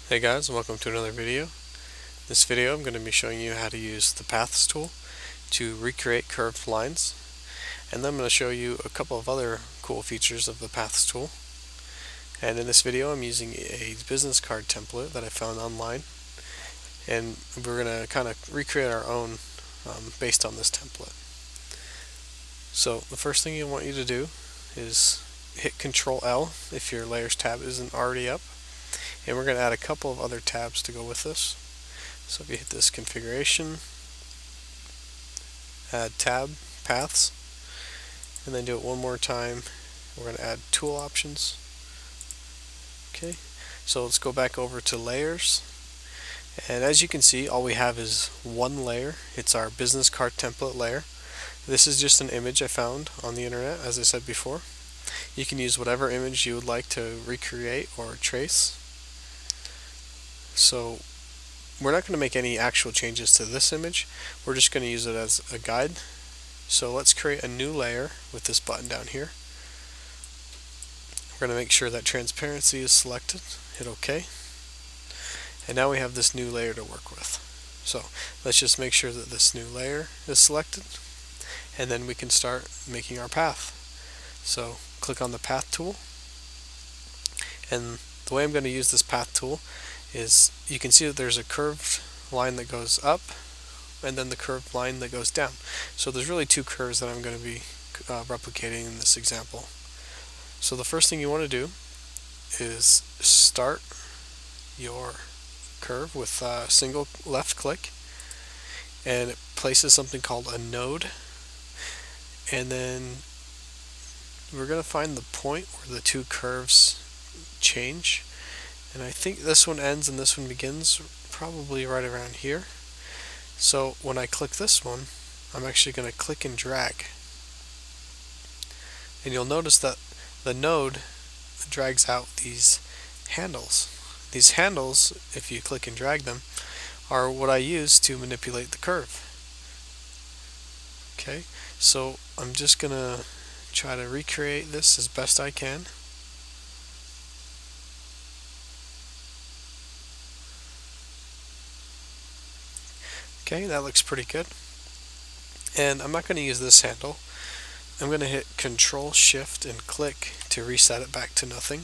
Hey guys, and welcome to another video. This video I'm going to be showing you how to use the Paths tool to recreate curved lines, and then I'm going to show you a couple of other cool features of the Paths tool. And in this video I'm using a business card template that I found online, and we're going to kind of recreate our own based on this template. So the first thing I want you to do is hit Control L if your Layers tab isn't already up. And we're going to add a couple of other tabs to go with this. So if you hit this configuration, add tab, paths, and then do it one more time. We're going to add tool options. Okay, so let's go back over to layers. And as you can see, all we have is one layer. It's our business card template layer. This is just an image I found on the internet, as I said before. You can use whatever image you would like to recreate or trace. So we're not going to make any actual changes to this image. We're just going to use it as a guide. So let's create a new layer with this button down here. We're going to make sure that transparency is selected. Hit OK. And now we have this new layer to work with. So let's just make sure that this new layer is selected, and then we can start making our path. So click on the path tool, and the way I'm going to use this path tool is you can see that there's a curved line that goes up and then the curved line that goes down. So there's really two curves that I'm going to be replicating in this example. So the first thing you want to do is start your curve with a single left click, and it places something called a node, and then we're going to find the point where the two curves change. And I think this one ends and this one begins probably right around here. So when I click this one, I'm actually going to click and drag. And you'll notice that the node drags out these handles. These handles, if you click and drag them, are what I use to manipulate the curve. Okay, so I'm just going to try to recreate this as best I can. Okay, that looks pretty good. And I'm not going to use this handle. I'm going to hit Control Shift and click to reset it back to nothing,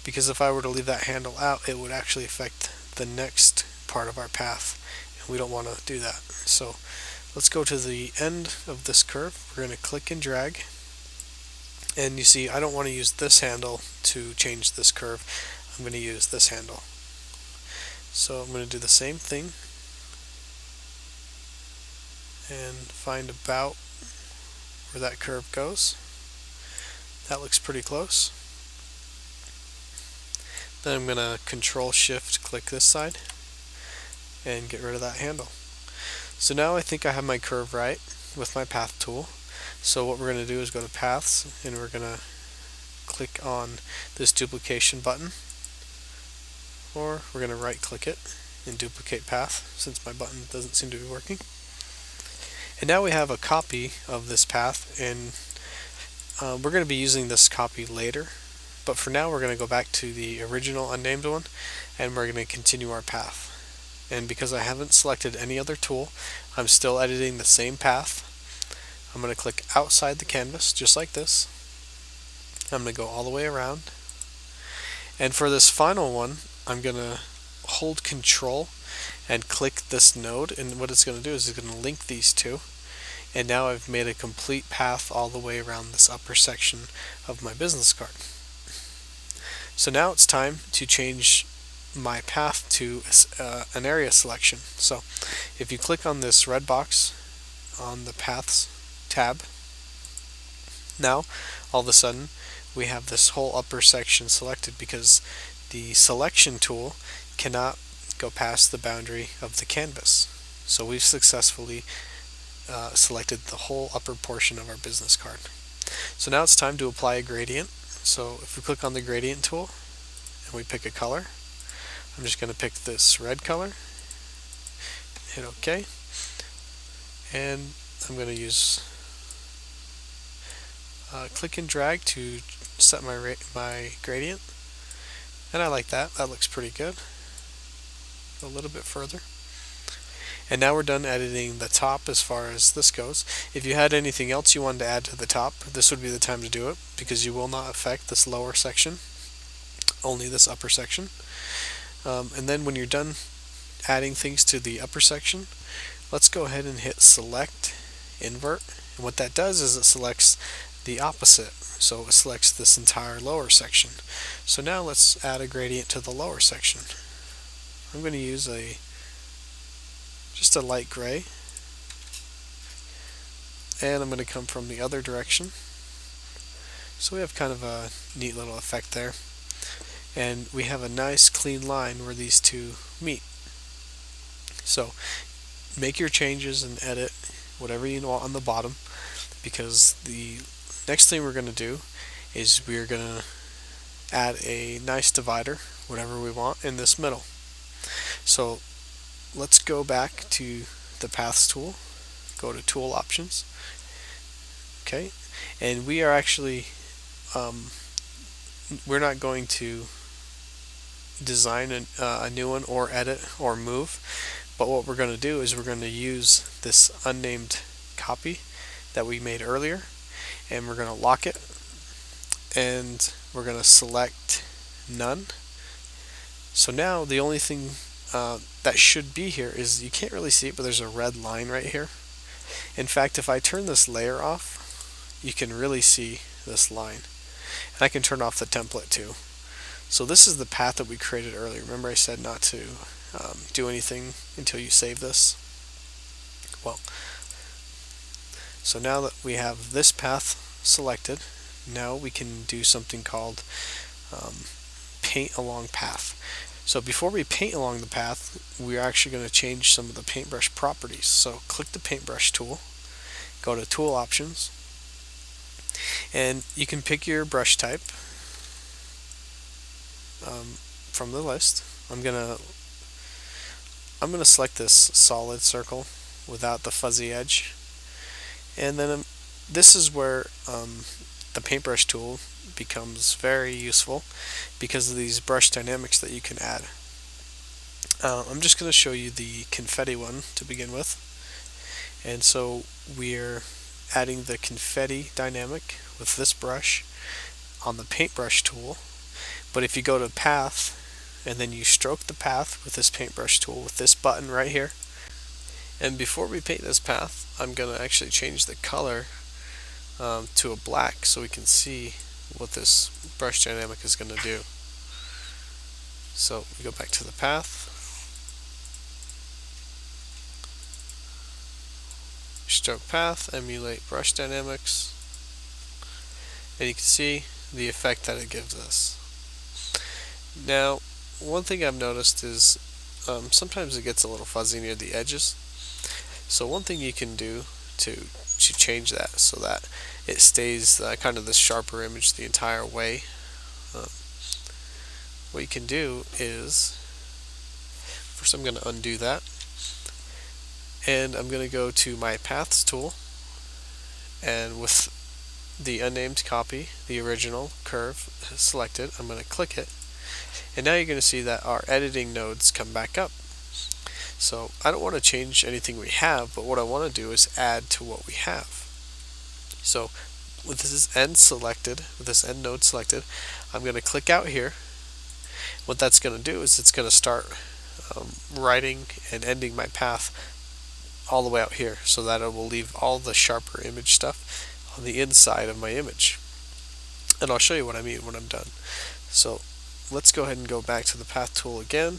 because if I were to leave that handle out, it would actually affect the next part of our path, and we don't want to do that. So let's go to the end of this curve. We're going to click and drag, and you see I don't want to use this handle to change this curve. I'm going to use this handle. So I'm going to do the same thing and find about where that curve goes. That looks pretty close. Then I'm going to Control Shift click this side and get rid of that handle. So now I think I have my curve right with my path tool. So what we're going to do is go to Paths, and we're going to click on this duplication button, or we're going to right click it and duplicate path, since my button doesn't seem to be working. And now we have a copy of this path, and we're going to be using this copy later, but for now we're going to go back to the original unnamed one, and we're going to continue our path. And because I haven't selected any other tool, I'm still editing the same path. I'm going to click outside the canvas, just like this. I'm going to go all the way around, and for this final one I'm going to hold Control and click this node, and what it's going to do is it's going to link these two, and now I've made a complete path all the way around this upper section of my business card. So now it's time to change my path to an area selection. So if you click on this red box on the Paths tab, now all of a sudden we have this whole upper section selected, because the selection tool cannot go past the boundary of the canvas. So we've successfully selected the whole upper portion of our business card. So now it's time to apply a gradient. So if we click on the gradient tool and we pick a color, I'm just going to pick this red color, hit OK, and I'm going to use click and drag to set my gradient, and I like that. That looks pretty good. a little bit further. And now we're done editing the top as far as this goes. If you had anything else you wanted to add to the top, this would be the time to do it, because you will not affect this lower section, only this upper section. And then when you're done adding things to the upper section, let's go ahead and hit select invert. And what that does is it selects the opposite. So it selects this entire lower section. So now let's add a gradient to the lower section. I'm going to use just a light gray, and I'm going to come from the other direction. So we have kind of a neat little effect there, and we have a nice clean line where these two meet. So make your changes and edit whatever you want on the bottom, because the next thing we're going to do is we're going to add a nice divider, whatever we want, in this middle. So let's go back to the Paths tool, go to Tool Options, okay, and we are actually, we're not going to design a new one or edit or move, but what we're going to do is we're going to use this unnamed copy that we made earlier, and we're going to lock it, and we're going to select none. So now the only thing that should be here is, you can't really see it, but there's a red line right here. In fact, if I turn this layer off, you can really see this line. And I can turn off the template too. So this is the path that we created earlier. Remember I said not to do anything until you save this? Well, so now that we have this path selected, now we can do something called paint along path. So before we paint along the path, we're actually going to change some of the paintbrush properties. So click the paintbrush tool, go to Tool Options, and you can pick your brush type from the list. I'm gonna select this solid circle without the fuzzy edge, and then this is where the paintbrush tool becomes very useful because of these brush dynamics that you can add. I'm just going to show you the confetti one to begin with, and so we're adding the confetti dynamic with this brush on the paintbrush tool. But if you go to path and then you stroke the path with this paintbrush tool with this button right here, and before we paint this path, I'm going to actually change the color to a black so we can see what this brush dynamic is going to do. So we go back to the path, stroke path, emulate brush dynamics, and you can see the effect that it gives us. Now, one thing I've noticed is sometimes it gets a little fuzzy near the edges. So one thing you can do to change that so that it stays kind of this sharper image the entire way, what you can do is, first I'm going to undo that, and I'm going to go to my Paths tool, and with the unnamed copy, the original curve selected, I'm going to click it, and now you're going to see that our editing nodes come back up. So I don't want to change anything we have, but what I want to do is add to what we have. So with this end selected, with this end node selected, I'm going to click out here. What that's going to do is it's going to start writing and ending my path all the way out here, so that it will leave all the sharper image stuff on the inside of my image. And I'll show you what I mean when I'm done. So let's go ahead and go back to the path tool again,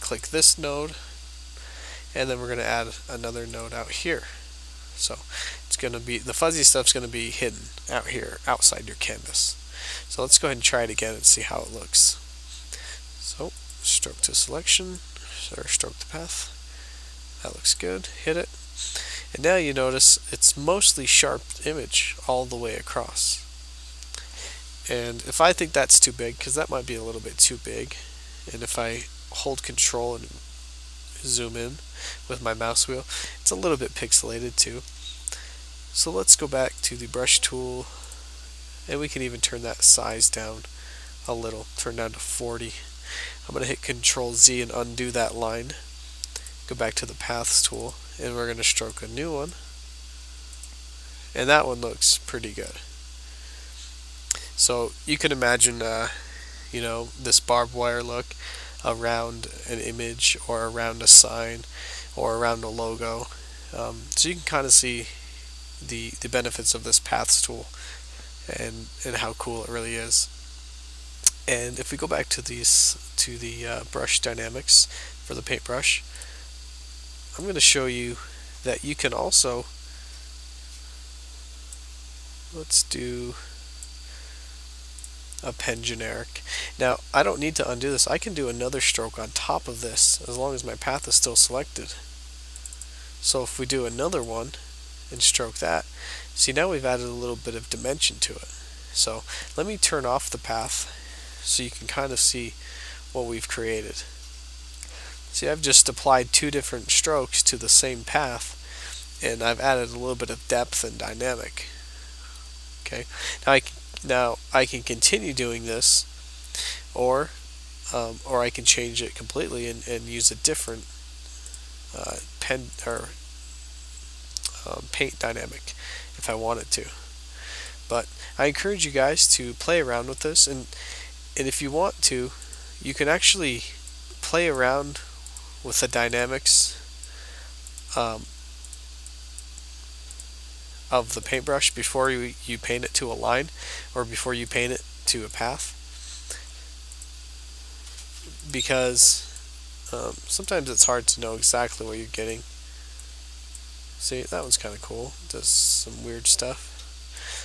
click this node, and then we're going to add another node out here. So it's going to be, the fuzzy stuff's going to be hidden out here outside your canvas. So let's go ahead and try it again and see how it looks. So stroke to selection, or stroke the path. That looks good. Hit it. And now you notice it's mostly sharp image all the way across. And if I think that's too big, because that might be a little bit too big, and if I hold Control and zoom in with my mouse wheel, it's a little bit pixelated too. So let's go back to the brush tool, and we can even turn that size down a little, turn down to 40. I'm going to hit Control Z and undo that line. Go back to the Paths tool, and we're going to stroke a new one. And that one looks pretty good. So you can imagine, this barbed wire look around an image or around a sign or around a logo. So you can kind of see the benefits of this Paths tool and how cool it really is. And if we go back to the brush dynamics for the paintbrush, I'm going to show you that you can also, let's do a pen generic. Now I don't need to undo this. I can do another stroke on top of this as long as my path is still selected. So if we do another one and stroke that, see, now we've added a little bit of dimension to it. So let me turn off the path so you can kind of see what we've created. See, I've just applied two different strokes to the same path, and I've added a little bit of depth and dynamic. Okay, now I can continue doing this, or I can change it completely and use a different pen or paint dynamic if I wanted to. But I encourage you guys to play around with this, and if you want to, you can actually play around with the dynamics of the paintbrush before you paint it to a line or before you paint it to a path, because sometimes it's hard to know exactly what you're getting. See, that one's kind of cool. It does some weird stuff.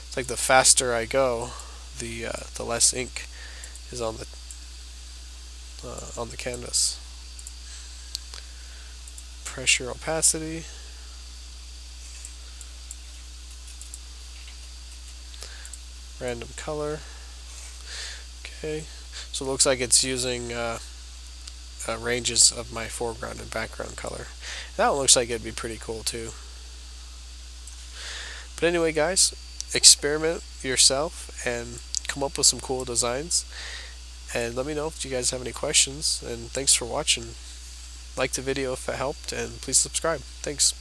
It's like the faster I go, the less ink is on the canvas. Pressure, opacity. Random color. Okay, so it looks like it's using ranges of my foreground and background color. That one looks like it'd be pretty cool too. But anyway, guys, experiment yourself and come up with some cool designs, and let me know if you guys have any questions. And thanks for watching. Like the video if it helped, and please subscribe. Thanks.